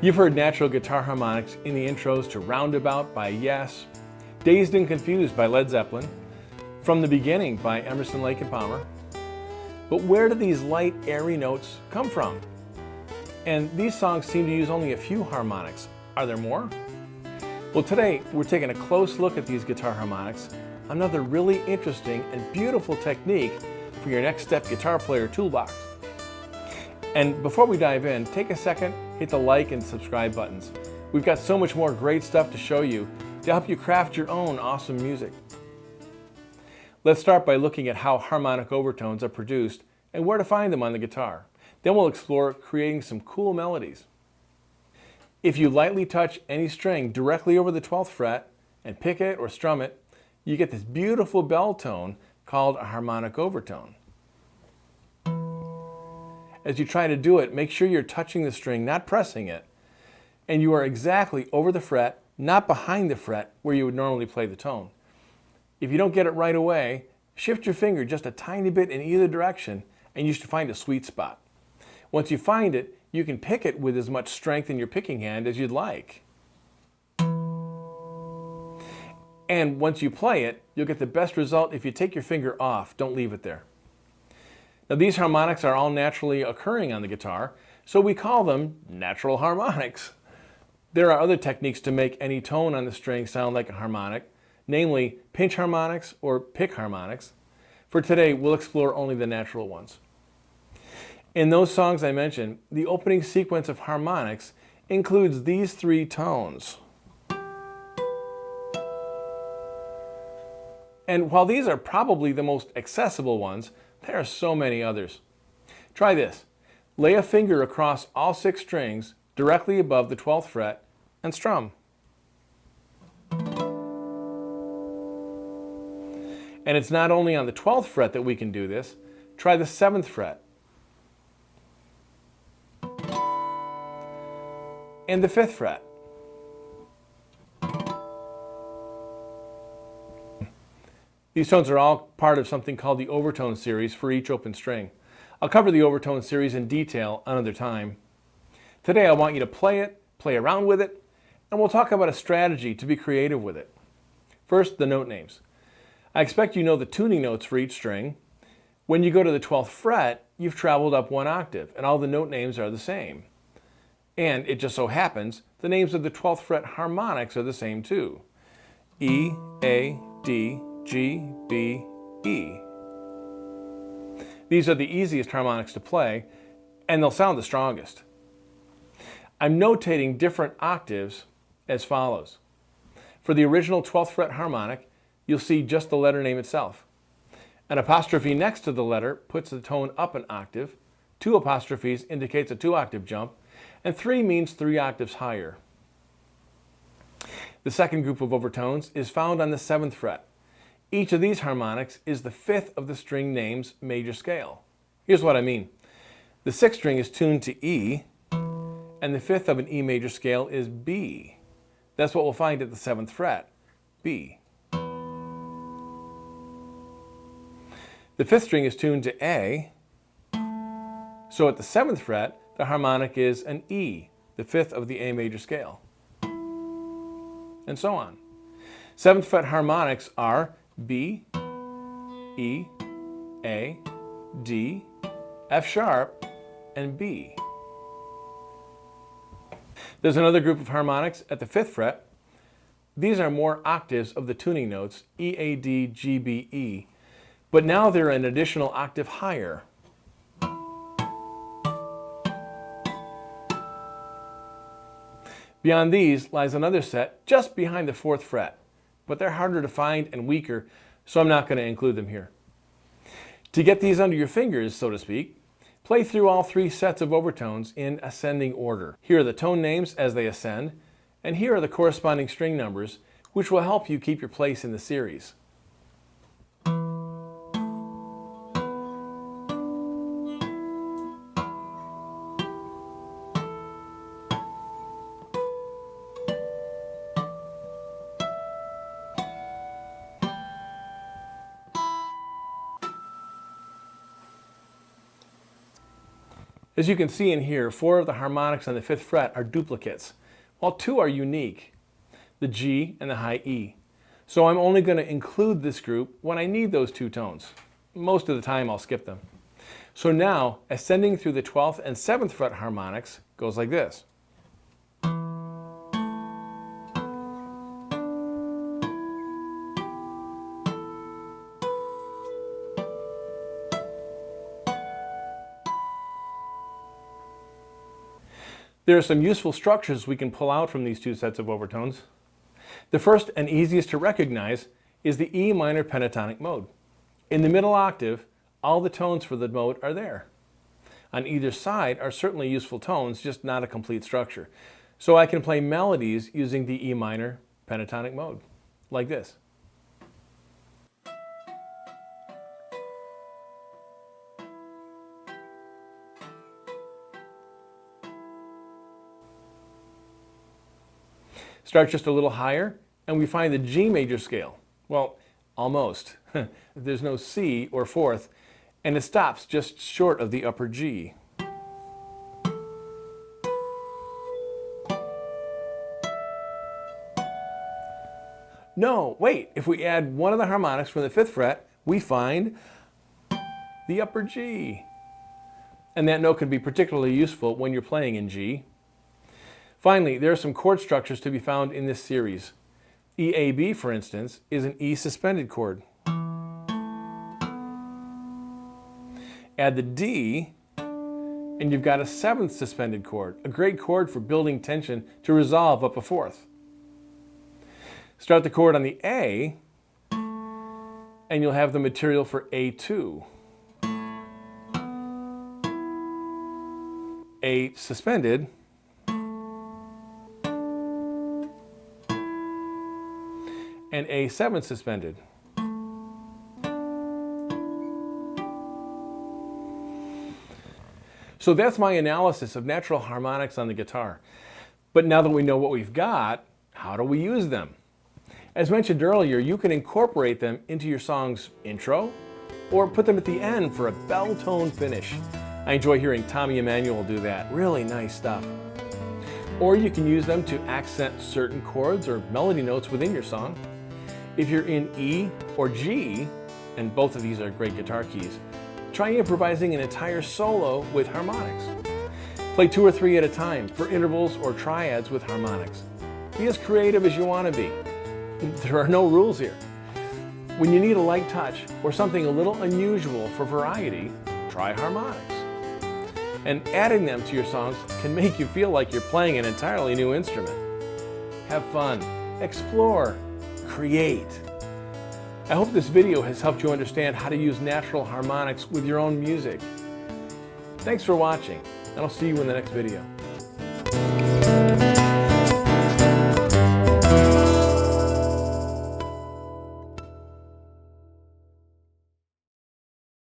You've heard natural guitar harmonics in the intros to Roundabout by Yes, Dazed and Confused by Led Zeppelin, From the Beginning by Emerson, Lake and Palmer. But where do these light, airy notes come from? And these songs seem to use only a few harmonics. Are there more? Well, today we're taking a close look at these guitar harmonics, another really interesting and beautiful technique for your next step guitar player toolbox. And before we dive in, take a second, hit the like and subscribe buttons. We've got so much more great stuff to show you to help you craft your own awesome music. Let's start by looking at how harmonic overtones are produced and where to find them on the guitar. Then we'll explore creating some cool melodies. If you lightly touch any string directly over the 12th fret and pick it or strum it, you get this beautiful bell tone called a harmonic overtone. As you try to do it, make sure you're touching the string, not pressing it, and you are exactly over the fret, not behind the fret where you would normally play the tone. If you don't get it right away, shift your finger just a tiny bit in either direction and you should find a sweet spot. Once you find it, you can pick it with as much strength in your picking hand as you'd like. And once you play it, you'll get the best result if you take your finger off, don't leave it there. Now these harmonics are all naturally occurring on the guitar, so we call them natural harmonics. There are other techniques to make any tone on the string sound like a harmonic, namely pinch harmonics or pick harmonics. For today, we'll explore only the natural ones. In those songs I mentioned, the opening sequence of harmonics includes these three tones. And while these are probably the most accessible ones, there are so many others. Try this. Lay a finger across all 6 strings directly above the 12th fret and strum. And it's not only on the 12th fret that we can do this. Try the 7th fret. And the 5th fret. These tones are all part of something called the overtone series for each open string. I'll cover the overtone series in detail another time. Today I want you to play it, play around with it, and we'll talk about a strategy to be creative with it. First, the note names. I expect you know the tuning notes for each string. When you go to the 12th fret, you've traveled up 1 octave, and all the note names are the same. And it just so happens the names of the 12th fret harmonics are the same too. E, A, D, G, B, E. These are the easiest harmonics to play, and they'll sound the strongest. I'm notating different octaves as follows. For the original 12th fret harmonic, you'll see just the letter name itself. An apostrophe next to the letter puts the tone up an octave, 2 apostrophes indicates a 2-octave jump, and 3 means 3 octaves higher. The second group of overtones is found on the 7th fret. Each of these harmonics is the 5th of the string name's major scale. Here's what I mean. The 6th string is tuned to E, and the 5th of an E major scale is B. That's what we'll find at the 7th fret, B. The 5th string is tuned to A, so at the 7th fret, the harmonic is an E, the 5th of the A major scale, and so on. 7th fret harmonics are B, E, A, D, F sharp, and B. There's another group of harmonics at the 5th fret. These are more octaves of the tuning notes, E, A, D, G, B, E, but now they're an additional octave higher. Beyond these lies another set just behind the 4th fret, but they're harder to find and weaker, so I'm not going to include them here. To get these under your fingers, so to speak, play through all 3 sets of overtones in ascending order. Here are the tone names as they ascend, and here are the corresponding string numbers, which will help you keep your place in the series. As you can see in here, 4 of the harmonics on the 5th fret are duplicates, while 2 are unique, the G and the high E. So I'm only going to include this group when I need those 2 tones. Most of the time I'll skip them. So now, ascending through the 12th and 7th fret harmonics goes like this. There are some useful structures we can pull out from these 2 sets of overtones. The first and easiest to recognize is the E minor pentatonic mode. In the middle octave, all the tones for the mode are there. On either side are certainly useful tones, just not a complete structure. So I can play melodies using the E minor pentatonic mode, like this. Start just a little higher, and we find the G major scale. Well, almost. There's no C or 4th, and it stops just short of the upper G. No, wait, if we add one of the harmonics from the 5th fret, we find the upper G. And that note can be particularly useful when you're playing in G. Finally, there are some chord structures to be found in this series. EAB, for instance, is an E suspended chord. Add the D, and you've got a 7th suspended chord, a great chord for building tension to resolve up a 4th. Start the chord on the A, and you'll have the material for A2. A suspended, and A7 suspended. So that's my analysis of natural harmonics on the guitar. But now that we know what we've got, how do we use them? As mentioned earlier, you can incorporate them into your song's intro or put them at the end for a bell tone finish. I enjoy hearing Tommy Emmanuel do that. Really nice stuff. Or you can use them to accent certain chords or melody notes within your song. If you're in E or G, and both of these are great guitar keys, try improvising an entire solo with harmonics. Play 2 or 3 at a time for intervals or triads with harmonics. Be as creative as you want to be. There are no rules here. When you need a light touch or something a little unusual for variety, try harmonics. And adding them to your songs can make you feel like you're playing an entirely new instrument. Have fun, explore, create. I hope this video has helped you understand how to use natural harmonics with your own music. Thanks for watching, and I'll see you in the next video.